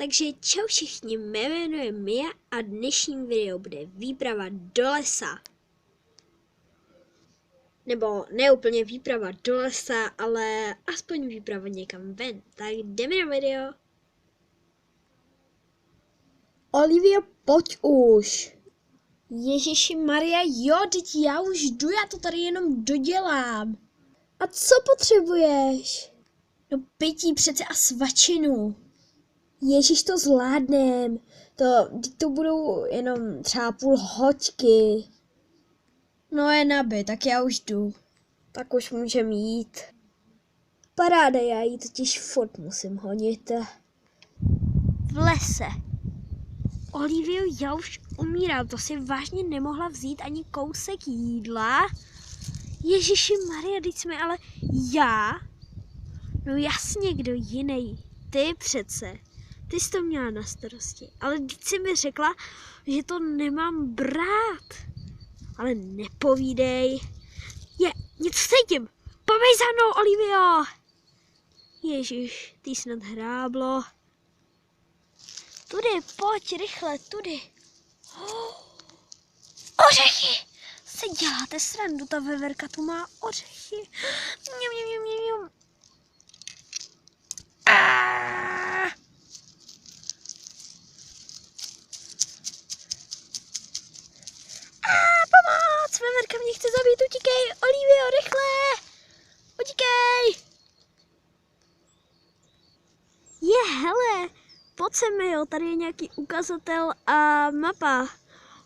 Takže čau všichni, jmenuji je Mia a dnešním video bude výprava do lesa. Nebo ne úplně výprava do lesa, ale aspoň výprava někam ven. Tak jdeme na video. Olivia, pojď už. Ježiši Maria, jo, teď já už jdu, já to tady jenom dodělám. A co potřebuješ? No pití přece a svačinu. Ježiš, to zvládnem. To budou jenom třeba půl hoďky. No je nabit, tak já už jdu. Tak už můžem jít. Paráda, já ji totiž furt musím honit. V lese. Olivio, já už umírám, to si vážně nemohla vzít ani kousek jídla. Ježiši Maria, teď jsme ale já? No jasně, kdo jiný. Ty přece. Ty jsi to měla na starosti. Ale teď jsi mi řekla, že to nemám brát. Ale nepovídej. Něco cítím. Poběž za mnou, Olivio. Ježiš, ty snad hráblo. Tudy, pojď, rychle, tudy. Ořechy! Se děláte srandu, ta veverka tu má ořechy. Mňam. Pomoc! Veverka mě chce zabít, utíkej! Olivio, rychle! Utíkej! Hele! Pojď se mi, jo, tady je nějaký ukazatel a mapa.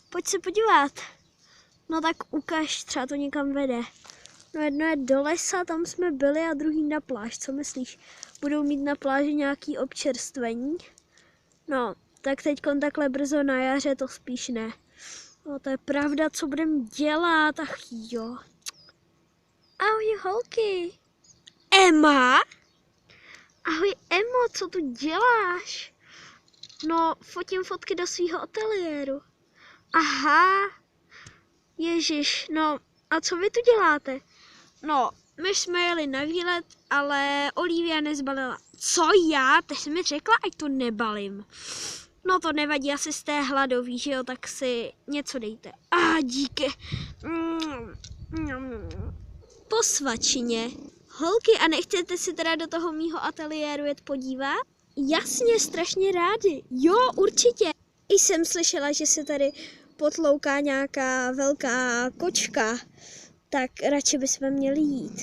Pojď se podívat. No tak ukaž, třeba to někam vede. No jedno je do lesa, tam jsme byli a druhý na pláž, co myslíš? Budou mít na pláži nějaký občerstvení? No, tak teďkon takhle brzo na jaře to spíš ne. No to je pravda, co budem dělat, ach jo. Ahoj holky. Emma? Ahoj Emo, co tu děláš? No, fotím fotky do svého ateliéru. Aha, ježiš, no a co vy tu děláte? No, my jsme jeli na výlet, ale Olivia nezbalila. Co já? Teď jsi mi řekla, ať to nebalím. No to nevadí, asi jste hladový, že jo, tak si něco dejte. Díky. Po svačině. Holky, a nechcete si teda do toho mýho ateliéru jet podívat? Jasně, strašně rádi. Jo, určitě. I jsem slyšela, že se tady potlouká nějaká velká kočka. Tak radši bychom měli jít.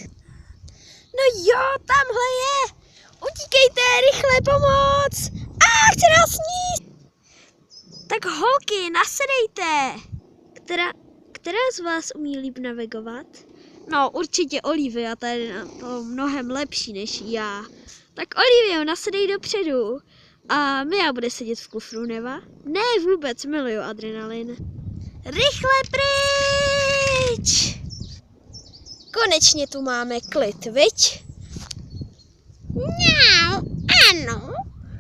No jo, tamhle je. Utíkejte, rychle, pomoc. Chce nás sníst. Tak holky, nasedejte. Která z vás umí líp navigovat? No, určitě Olivia, ta je na to mnohem lepší než já. Tak Olivio, nasedej dopředu. A Mia bude sedět v kufru, Neva? Ne, vůbec, miluju adrenalin. Rychle pryč! Konečně tu máme klid, viď? Mňau, ano.